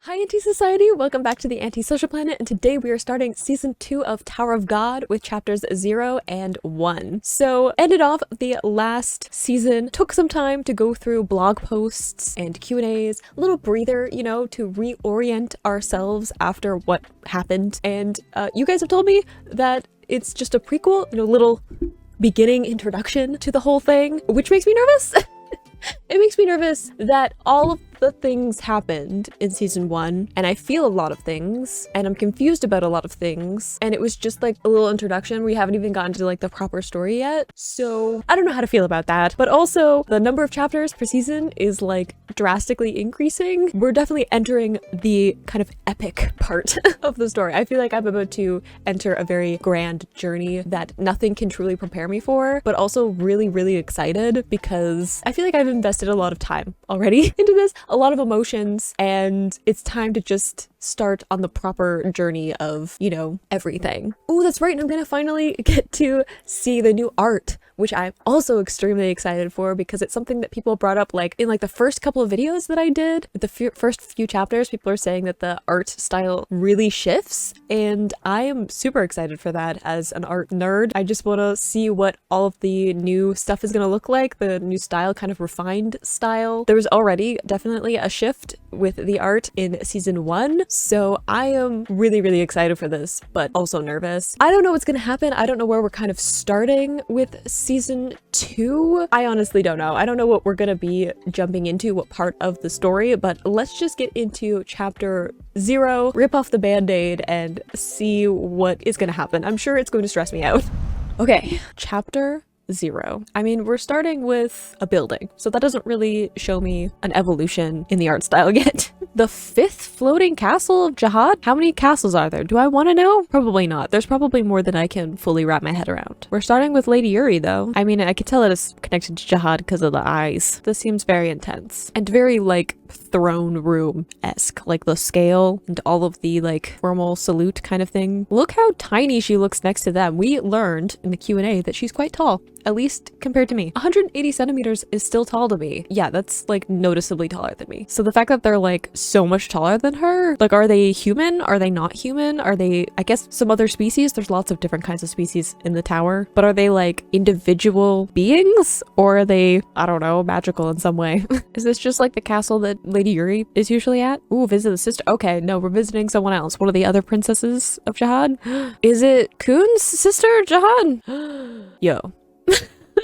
Hi Anti-Society, welcome back to the Anti-Social Planet, and today we are starting Season 2 of Tower of God with chapters 0 and 1. So, ended off the last season, took some time to go through blog posts and Q&As, a little breather, to reorient ourselves after what happened, and you guys have told me that it's just a prequel, little beginning introduction to the whole thing, which makes me nervous. It makes me nervous that all of the things happened in season 1, and I feel a lot of things, and I'm confused about a lot of things, and it was just like a little introduction. We haven't even gotten to like the proper story yet, so I don't know how to feel about that. But also, the number of chapters per season is like drastically increasing. We're definitely entering the kind of epic part of the story. I feel like I'm about to enter a very grand journey that nothing can truly prepare me for, but also really, really excited because I feel like I've invested a lot of time already into this, a lot of emotions, and it's time to just start on the proper journey of, everything. Oh, that's right, and I'm gonna finally get to see the new art, which I'm also extremely excited for because it's something that people brought up in the first couple of videos that I did. The first few chapters, people are saying that the art style really shifts, and I am super excited for that as an art nerd. I just want to see what all of the new stuff is going to look like, the new style, kind of refined style. There was already definitely a shift with the art in season 1, so I am really, really excited for this, but also nervous. I don't know what's going to happen. I don't know where we're kind of starting with season 2. I honestly don't know. I don't know what we're gonna be jumping into, what part of the story, but let's just get into chapter 0, rip off the band-aid, and see what is gonna happen. I'm sure it's going to stress me out. Okay, chapter 0. I mean, we're starting with a building, so that doesn't really show me an evolution in the art style yet. The 5th floating castle of Jihad? How many castles are there? Do I want to know? Probably not. There's probably more than I can fully wrap my head around. We're starting with Lady Yuri, though. I mean, I could tell it is connected to Jihad because of the eyes. This seems very intense and very throne room-esque, the scale and all of the formal salute kind of thing. Look how tiny she looks next to them. We learned in the Q&A that she's quite tall, at least compared to me. 180 centimeters is still tall to me. Yeah, that's noticeably taller than me. So the fact that they're so much taller than her, are they human? Are they not human? Are they, I guess, some other species? There's lots of different kinds of species in the tower, but are they individual beings, or are they, I don't know, magical in some way? Is this just the castle that Lady Yuri is usually at? Ooh, visit the sister. Okay, no, we're visiting someone else. One of the other princesses of Jihad? Is it Kun's sister, Jihad? Yo.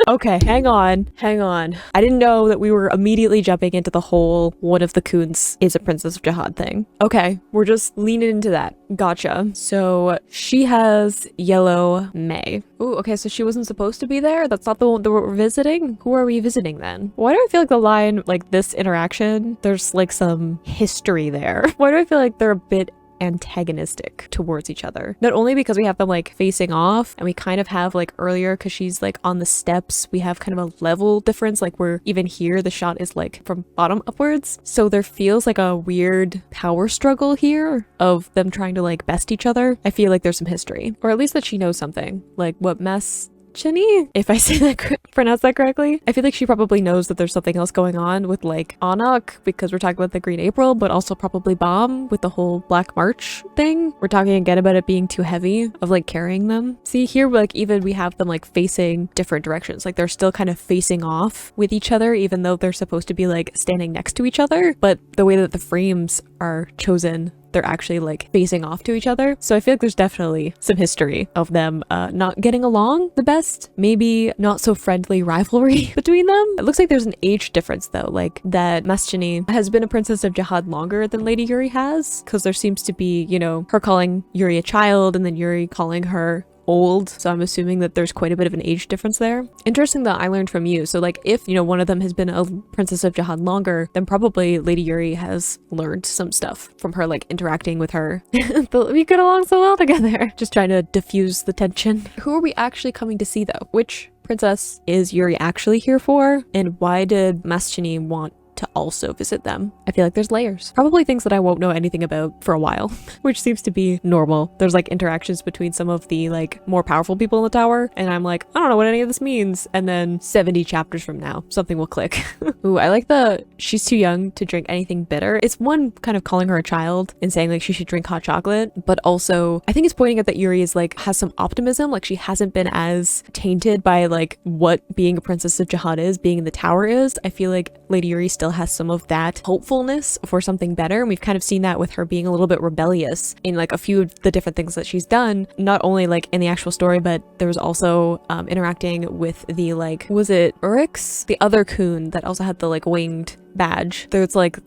Okay, hang on. I didn't know that we were immediately jumping into the whole one of the Kuns is a princess of Jihad thing. Okay, we're just leaning into that. Gotcha. So she has yellow May. Ooh, okay, so she wasn't supposed to be there? That's not the one that we're visiting? Who are we visiting then? Why do I feel like the line, this interaction, there's some history there? Why do I feel like they're a bit antagonistic towards each other? Not only because we have them facing off, and we kind of have earlier because she's on the steps, we have kind of a level difference, we're even here the shot is from bottom upwards, so there feels a weird power struggle here of them trying to best each other. I feel like there's some history, or at least that she knows something, what mess Chini, if I say that pronounce that correctly. I feel like she probably knows that there's something else going on with Anak, because we're talking about the Green April, but also probably Bomb with the whole Black March thing. We're talking again about it being too heavy of carrying them. See here, even we have them facing different directions. They're still kind of facing off with each other, even though they're supposed to be standing next to each other. But the way that the frames are chosen, they're actually facing off to each other. So I feel like there's definitely some history of them not getting along the best, maybe not so friendly rivalry between them. It looks like there's an age difference though, that Maschini has been a princess of Jihad longer than Lady Yuri has, because there seems to be, her calling Yuri a child and then Yuri calling her old, so I'm assuming that there's quite a bit of an age difference there. Interesting that I learned from you. So if one of them has been a princess of Jihad longer, then probably Lady Yuri has learned some stuff from her interacting with her. We get along so well together. Just trying to diffuse the tension. Who are we actually coming to see though? Which princess is Yuri actually here for? And why did Maschini want to also visit them. I feel like there's layers. Probably things that I won't know anything about for a while, which seems to be normal. There's like interactions between some of the like more powerful people in the tower, and I'm like, I don't know what any of this means. And then 70 chapters from now, something will click. Ooh, I like the she's too young to drink anything bitter. It's one kind of calling her a child and saying like she should drink hot chocolate, but also I think it's pointing out that Yuri is like has some optimism. Like she hasn't been as tainted by like what being a princess of Jihad is, being in the tower is. I feel like Lady Yuri still has some of that hopefulness for something better, and we've kind of seen that with her being a little bit rebellious in like a few of the different things that she's done, not only like in the actual story, but there was also interacting with the like, was it Urix, the other coon that also had the like winged badge. There's like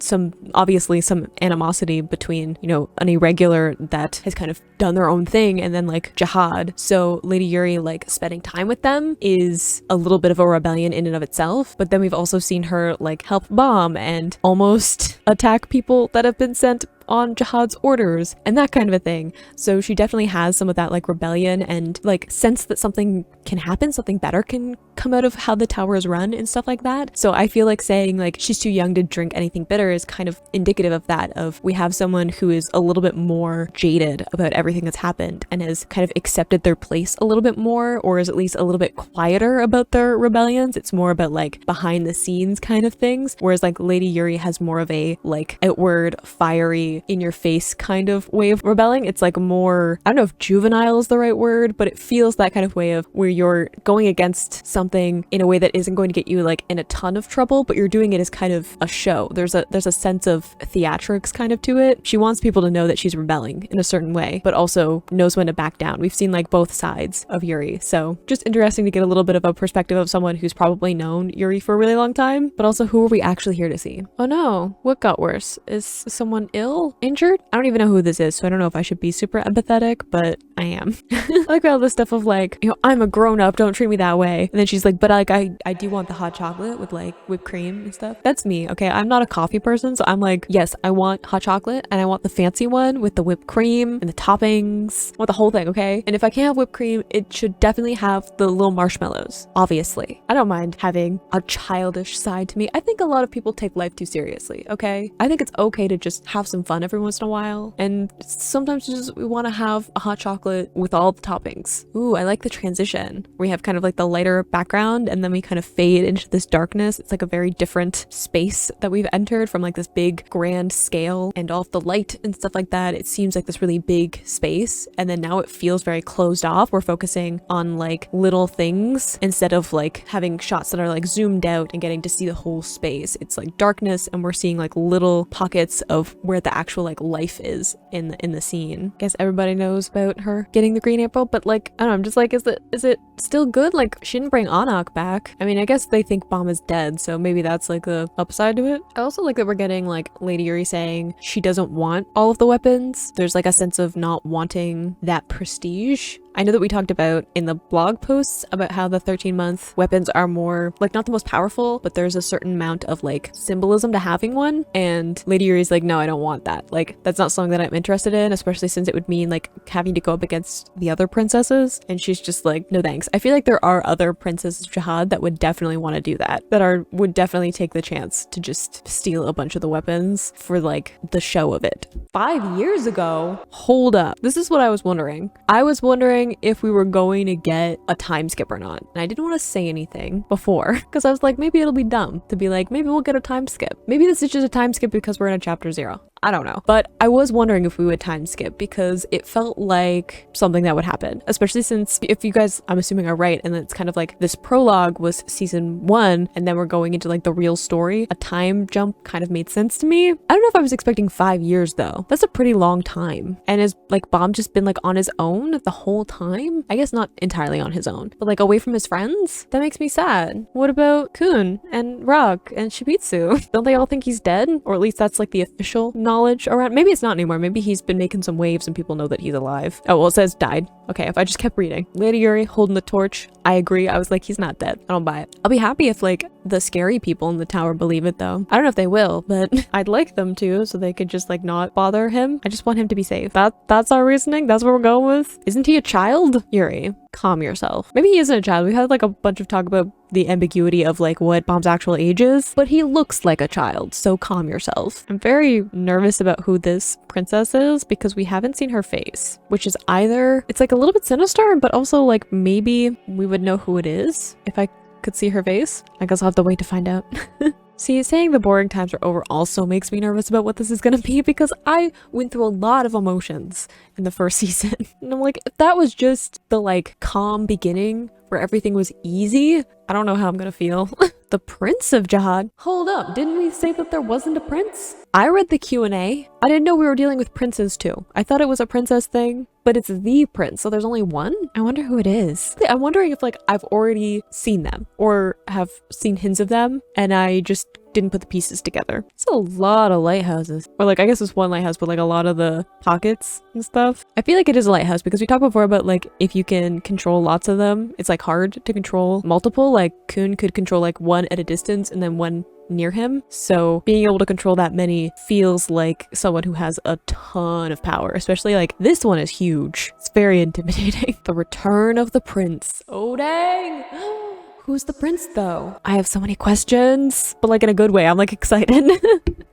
obviously some animosity between, you know, an irregular that has kind of done their own thing and then like Jihad. So Lady Yuri like spending time with them is a little bit of a rebellion in and of itself. But then we've also seen her like help bomb and almost attack people that have been sent on Jihad's orders and that kind of a thing. So she definitely has some of that like rebellion and like sense that something can happen, something better can come out of how the tower is run and stuff like that. So I feel like saying like she's too young to drink anything bitter is kind of indicative of that, of we have someone who is a little bit more jaded about everything that's happened and has kind of accepted their place a little bit more, or is at least a little bit quieter about their rebellions. It's more about like behind the scenes kind of things, whereas like Lady Yuri has more of a like outward fiery in your face kind of way of rebelling. It's like more, I don't know if juvenile is the right word, but it feels that kind of way of where you're going against something in a way that isn't going to get you like in a ton of trouble, but you're doing it as kind of a show. There's a sense of theatrics kind of to it. She wants people to know that she's rebelling in a certain way, but also knows when to back down. We've seen like both sides of Yuri. So just interesting to get a little bit of a perspective of someone who's probably known Yuri for a really long time, but also who are we actually here to see? Oh no, what got worse? Is someone ill? Injured? I don't even know who this is, so I don't know if I should be super empathetic, but I am. I like all this stuff of like, you know, I'm a grown-up, don't treat me that way. And then she's like, but like I do want the hot chocolate with like whipped cream and stuff. That's me, okay? I'm not a coffee person, so I'm like, yes, I want hot chocolate and I want the fancy one with the whipped cream and the toppings. I want the whole thing, okay? And if I can't have whipped cream, it should definitely have the little marshmallows, obviously. I don't mind having a childish side to me. I think a lot of people take life too seriously, okay? I think it's okay to just have some fun every once in a while, and sometimes we want to have a hot chocolate with all the toppings. Ooh, I like the transition. We have kind of like the lighter background and then we kind of fade into this darkness. It's like a very different space that we've entered from like this big grand scale and all of the light and stuff like that. It seems like this really big space, and then now it feels very closed off. We're focusing on like little things instead of like having shots that are like zoomed out and getting to see the whole space. It's like darkness and we're seeing like little pockets of where the actual like life is in the scene. Guess everybody knows about her getting the green April, but like I don't know, I'm just like, is it still good? Like she didn't bring Anak back. I mean, I guess they think Bomb is dead, so maybe that's like the upside to it. I also like that we're getting like Lady Yuri saying she doesn't want all of the weapons. There's like a sense of not wanting that prestige. I know that we talked about in the blog posts about how the 13-month weapons are more like not the most powerful, but there's a certain amount of like symbolism to having one, and Lady Yuri's like, no, I don't want that. Like that's not something that I'm interested in, especially since it would mean like having to go up against the other princesses, and she's just like, no thanks. I feel like there are other princesses of Jihad that would definitely want to do that, would definitely take the chance to just steal a bunch of the weapons for like the show of it. 5 years ago? Hold up. This is what I was wondering. I was wondering if we were going to get a time skip or not. And I didn't want to say anything before because I was like, maybe it'll be dumb to be like, maybe we'll get a time skip. Maybe this is just a time skip because we're in a chapter 0. I don't know. But I was wondering if we would time skip because it felt like something that would happen, especially since if you guys, I'm assuming, are right, and it's kind of like this prologue was season 1 and then we're going into like the real story. A time jump kind of made sense to me. I don't know if I was expecting 5 years though. That's a pretty long time. And has like Bomb just been like on his own the whole time? I guess not entirely on his own, but like away from his friends? That makes me sad. What about Kun and Rock and Shibitsu? Don't they all think he's dead? Or at least that's like the official knowledge around. Maybe it's not anymore. Maybe he's been making some waves and people know that he's alive. Oh, well, it says died. Okay, if I just kept reading. Lady Yuri holding the torch. I agree. I was like, he's not dead. I don't buy it. I'll be happy if like the scary people in the tower believe it though. I don't know if they will, but I'd like them to, so they could just like not bother him. I just want him to be safe. That's our reasoning. That's what we're going with. Isn't he a child? Yuri, calm yourself. Maybe he isn't a child. We've had like a bunch of talk about the ambiguity of like what Bomb's actual age is, but he looks like a child, so calm yourself. I'm very nervous about who this princess is because we haven't seen her face, which is either it's like a little bit sinister, but also like maybe we would know who it is if I could see her face. I guess I'll have to wait to find out. See, saying the boring times are over also makes me nervous about what this is gonna be because I went through a lot of emotions in the first season. And I'm like, if that was just the like calm beginning where everything was easy, I don't know how I'm gonna feel. The Prince of Jihad? Hold up, didn't we say that there wasn't a prince? I read the Q&A. I didn't know we were dealing with princes too. I thought it was a princess thing, but it's the prince, so there's only one? I wonder who it is. I'm wondering if like I've already seen them or have seen hints of them and I just didn't put the pieces together. It's a lot of lighthouses. Or like, I guess it's one lighthouse, but like a lot of the pockets and stuff. I feel like it is a lighthouse because we talked before about like if you can control lots of them, it's like hard to control multiple. Like Kun could control like one at a distance and then one near him. So being able to control that many feels like someone who has a ton of power, especially like this one is huge. It's very intimidating. The return of the prince. Oh dang! Who's the prince though? I have so many questions, but like in a good way. I'm like excited.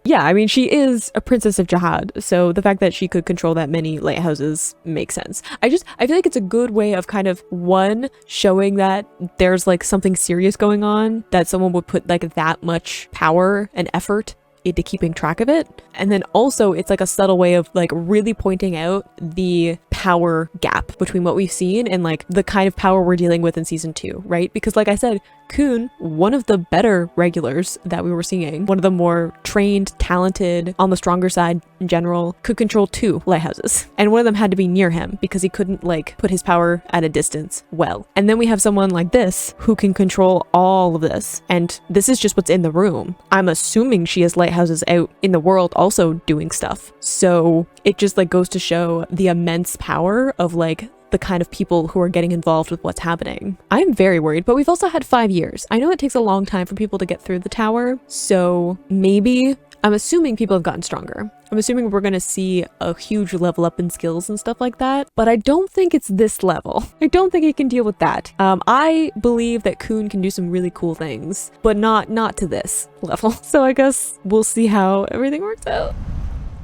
Yeah, I mean, she is a princess of Jihad, so the fact that she could control that many lighthouses makes sense. I feel like it's a good way of kind of, one, showing that there's like something serious going on, that someone would put like that much power and effort into keeping track of it. And then also it's like a subtle way of like really pointing out the power gap between what we've seen and like the kind of power we're dealing with in season 2, right? Because like I said, Kun, one of the better regulars that we were seeing, one of the more trained, talented, on the stronger side in general, could control 2 lighthouses. And one of them had to be near him because he couldn't like put his power at a distance well. And then we have someone like this who can control all of this. And this is just what's in the room. I'm assuming she has lighthouses out in the world also doing stuff. So it just like goes to show the immense power of like the kind of people who are getting involved with what's happening. I'm very worried, but we've also had 5 years. I know it takes a long time for people to get through the tower, so maybe, I'm assuming people have gotten stronger. I'm assuming we're gonna see a huge level up in skills and stuff like that, but I don't think it's this level. I don't think he can deal with that. I believe that Kun can do some really cool things, but not to this level. So I guess we'll see how everything works out.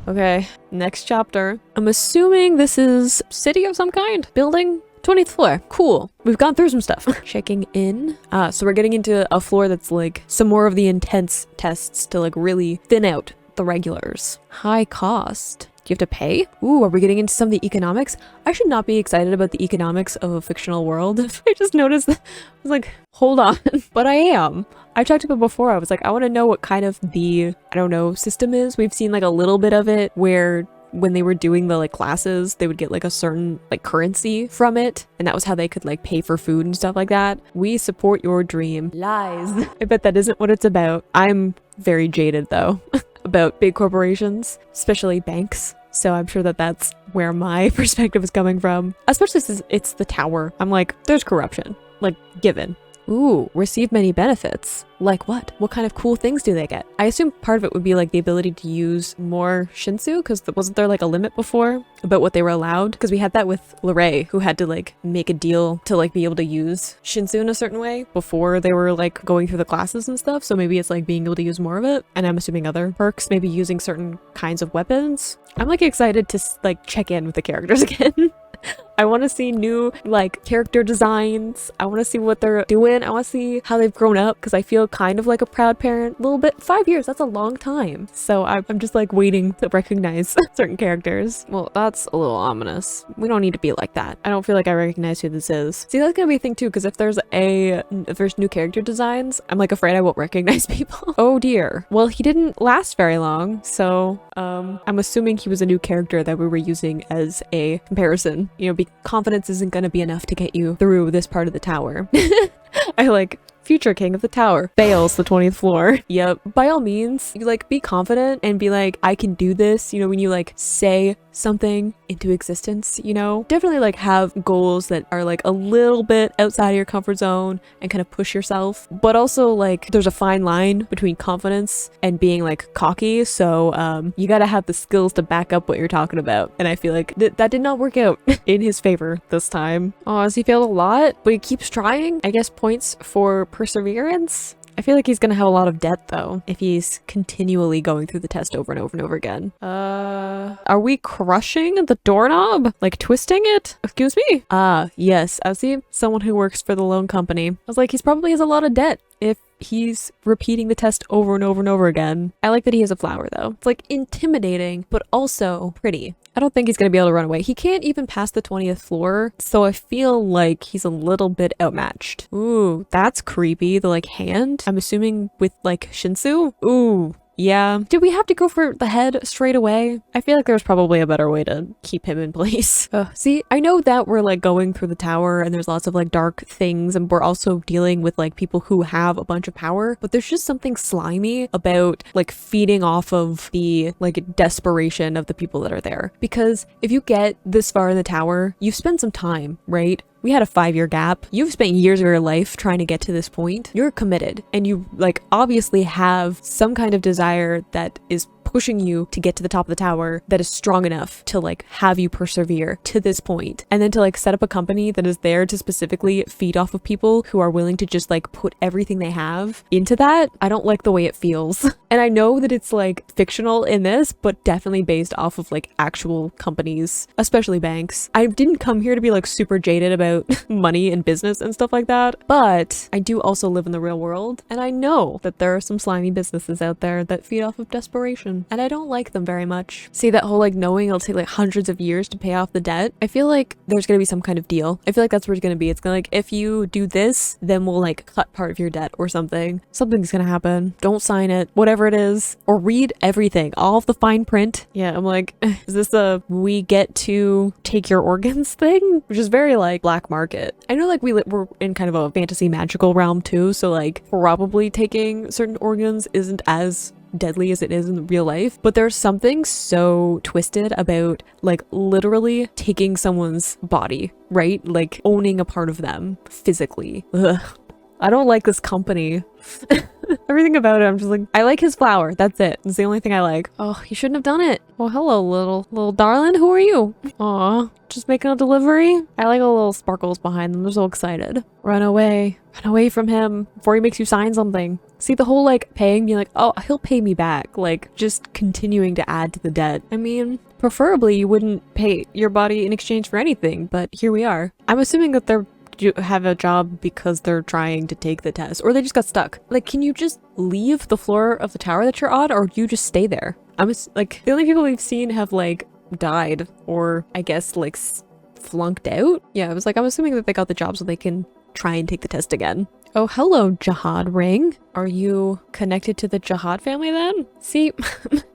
Okay, next chapter. I'm assuming this is city of some kind. Building? 20th floor. Cool. We've gone through some stuff. Checking in. So we're getting into a floor that's like some more of the intense tests to like really thin out the regulars. High cost. Do you have to pay? Ooh, are we getting into some of the economics? I should not be excited about the economics of a fictional world. I just noticed that. I was like, hold on. But I am. I talked about it before. I was like, I want to know what kind of the, I don't know, system is. We've seen like a little bit of it where when they were doing the like classes, they would get like a certain like currency from it. And that was how they could like pay for food and stuff like that. We support your dream. Lies. I bet that isn't what it's about. I'm very jaded though about big corporations, especially banks. So I'm sure that that's where my perspective is coming from, especially since it's the tower. I'm like, there's corruption, like given. Ooh, receive many benefits. Like what? What kind of cool things do they get? I assume part of it would be like the ability to use more Shinsu, because wasn't there like a limit before about what they were allowed? Because we had that with Lorraine, who had to like make a deal to like be able to use Shinsu in a certain way before they were like going through the classes and stuff. So maybe it's like being able to use more of it. And I'm assuming other perks, maybe using certain kinds of weapons. I'm like excited to like check in with the characters again. I want to see new like character designs. I want to see what they're doing. I want to see how they've grown up because I feel kind of like a proud parent a little bit. 5 years, that's a long time. So I'm just like waiting to recognize certain characters. Well, that's a little ominous. We don't need to be like that. I don't feel like I recognize who this is. See, that's gonna be a thing too, because if there's new character designs, I'm like afraid I won't recognize people. Oh dear. Well, he didn't last very long, so I'm assuming he was a new character that we were using as a comparison. You know, confidence isn't gonna be enough to get you through this part of the tower. I like future king of the tower fails the 20th floor. Yep. By all means, you like be confident and be like, I can do this. You know, when you like say something into existence, you know? Definitely like have goals that are like a little bit outside of your comfort zone and kind of push yourself. But also like there's a fine line between confidence and being like cocky. So you gotta have the skills to back up what you're talking about. And I feel like that did not work out in his favor this time. Oh, has he failed a lot? But he keeps trying. I guess points for perseverance. I feel like he's gonna have a lot of debt though if he's continually going through the test over and over and over again. Are we crushing the doorknob? Like twisting it? Excuse me? Yes. I see someone who works for the loan company. I was like, he's probably has a lot of debt if he's repeating the test over and over and over again. I like that he has a flower though. It's like intimidating, but also pretty. I don't think he's gonna be able to run away. He can't even pass the 20th floor, so I feel like he's a little bit outmatched. Ooh, that's creepy. The like hand, I'm assuming with like Shinsu. Ooh. Yeah. Did we have to go for the head straight away? I feel like there's probably a better way to keep him in place. See, I know that we're like going through the tower and there's lots of like dark things and we're also dealing with like people who have a bunch of power, but there's just something slimy about like feeding off of the like desperation of the people that are there. Because if you get this far in the tower, you've spent some time, right? We had a 5-year gap. You've spent years of your life trying to get to this point. You're committed and you like obviously have some kind of desire that is pushing you to get to the top of the tower that is strong enough to like have you persevere to this point. And then to like set up a company that is there to specifically feed off of people who are willing to just like put everything they have into that. I don't like the way it feels. And I know that it's like fictional in this, but definitely based off of like actual companies, especially banks. I didn't come here to be like super jaded about money and business and stuff like that, but I do also live in the real world. And I know that there are some slimy businesses out there that feed off of desperation. And I don't like them very much. See that whole like knowing it'll take like hundreds of years to pay off the debt? I feel like there's gonna be some kind of deal. I feel like that's where it's gonna be. It's gonna like, if you do this, then we'll like cut part of your debt or something. Something's gonna happen. Don't sign it, whatever it is. Or read everything, all of the fine print. Yeah, I'm like, is this a we get to take your organs thing? Which is very like black market. I know like we're in kind of a fantasy magical realm too, so like probably taking certain organs isn't as deadly as it is in real life, but there's something so twisted about like literally taking someone's body, right? Like owning a part of them physically. Ugh. I don't like this company. Everything about it, I'm just like, I like his flower. That's it. It's the only thing I like. Oh, you shouldn't have done it. Well, hello, little darling. Who are you? Aw, just making a delivery? I like the little sparkles behind them. They're so excited. Run away. Run away from him before he makes you sign something. See the whole like paying, being like, oh, he'll pay me back. Like just continuing to add to the debt. I mean, preferably you wouldn't pay your body in exchange for anything, but here we are. I'm assuming that they're have a job because they're trying to take the test, or they just got stuck. Like, can you just leave the floor of the tower that you're on, or do you just stay there? Like the only people we've seen have like died, or I guess like flunked out. Yeah, I was like, I'm assuming that they got the job so they can try and take the test again. Oh, hello, Jihad ring. Are you connected to the Jihad family then? See,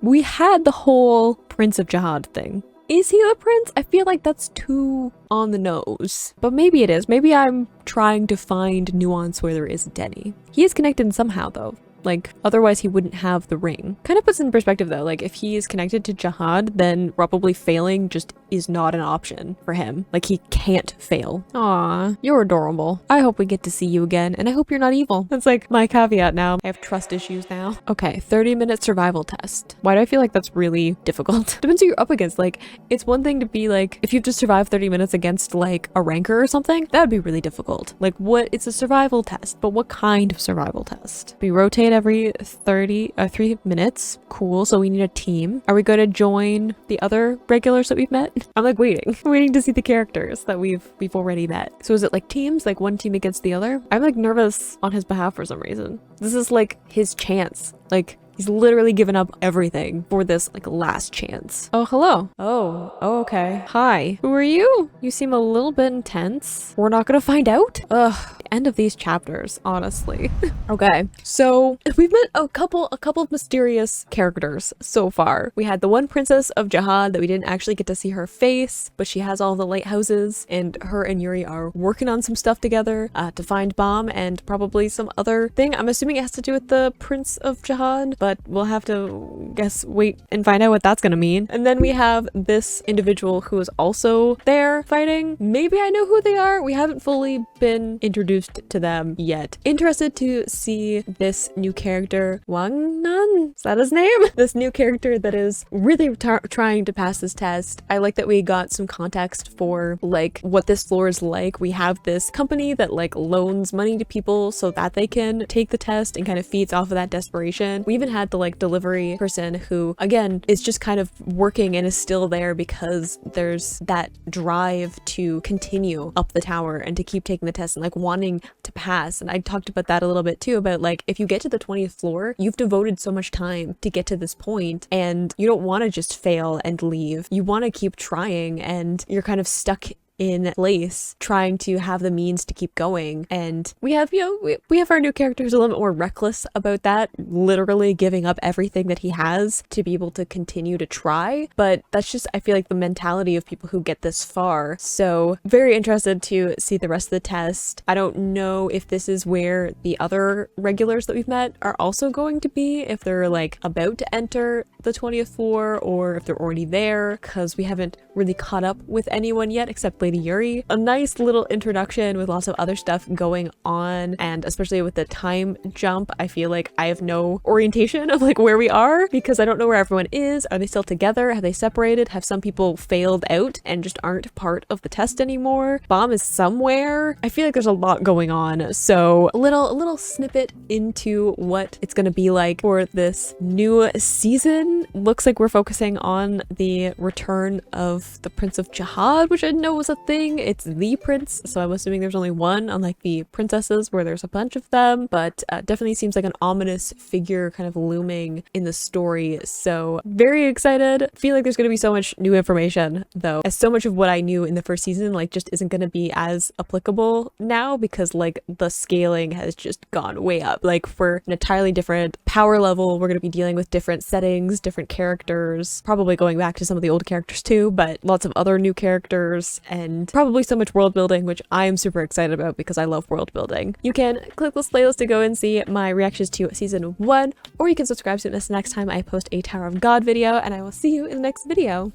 we had the whole Prince of Jihad thing. Is he the prince? I feel like that's too on the nose, but maybe it is. Maybe I'm trying to find nuance where there isn't any. He is connected somehow though. Like, otherwise he wouldn't have the ring. Kind of puts in perspective though, like if he is connected to Jihad, then probably failing just is not an option for him. Like he can't fail. Aw, you're adorable. I hope we get to see you again, and I hope you're not evil. That's like my caveat now. I have trust issues now. Okay, 30-minute survival test. Why do I feel like that's really difficult? Depends who you're up against. Like, it's one thing to be like, if you have to survive 30 minutes against like a ranker or something, that would be really difficult. Like it's a survival test, but what kind of survival test? We rotate every 3 minutes. Cool, so we need a team. Are we going to join the other regulars that we've met? I'm like waiting to see the characters that we've already met. So is it like teams, like one team against the other? I'm like nervous on his behalf for some reason. This is like his chance. Like he's literally given up everything for this like last chance. Oh, hello. Oh, okay. Hi. Who are you? You seem a little bit intense. We're not gonna find out? Ugh. End of these chapters, honestly. Okay, so we've met a couple of mysterious characters so far. We had the one princess of Jihad that we didn't actually get to see her face, but she has all the lighthouses, and her and Yuri are working on some stuff together to find Bomb and probably some other thing. I'm assuming it has to do with the Prince of Jihad, but we'll have to wait and find out what that's gonna mean. And then we have this individual who is also there fighting. Maybe I know who they are. We haven't fully been introduced to them yet. Interested to see this new character, Wang Nan? Is that his name? This new character that is really trying to pass this test. I like that we got some context for like what this floor is like. We have this company that like loans money to people so that they can take the test and kind of feeds off of that desperation. We even had the like delivery person who again is just kind of working and is still there because there's that drive to continue up the tower and to keep taking the test and like wanting to pass. And I talked about that a little bit too, about like if you get to the 20th floor, you've devoted so much time to get to this point and you don't want to just fail and leave. You want to keep trying and you're kind of stuck in place trying to have the means to keep going. And we have, you know, we have our new character who's a little bit more reckless about that, literally giving up everything that he has to be able to continue to try. But that's just, I feel like, the mentality of people who get this far. So very interested to see the rest of the test. I don't know if this is where the other regulars that we've met are also going to be, if they're like about to enter the 20th floor or if they're already there, because we haven't really caught up with anyone yet except Lady Yuri. A nice little introduction with lots of other stuff going on, and especially with the time jump, I feel like I have no orientation of like where we are because I don't know where everyone is. Are they still together? Have they separated? Have some people failed out and just aren't part of the test anymore? Bomb is somewhere. I feel like there's a lot going on. So a little snippet into what it's gonna be like for this new season. Looks like we're focusing on the return of the Prince of Jihad, which I didn't know was a thing. It's the prince, so I'm assuming there's only one, unlike the princesses where there's a bunch of them, but definitely seems like an ominous figure kind of looming in the story. So very excited. Feel like there's going to be so much new information though, as so much of what I knew in the first season like just isn't going to be as applicable now because like the scaling has just gone way up. Like for an entirely different power level, we're going to be dealing with different settings, different characters, probably going back to some of the old characters too, but lots of other new characters and probably so much world building, which I am super excited about because I love world building. You can click this playlist to go and see my reactions to season 1, or you can subscribe so you don't miss the next time I post a Tower of God video, and I will see you in the next video.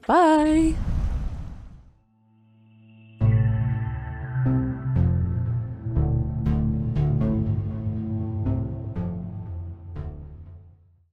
Bye!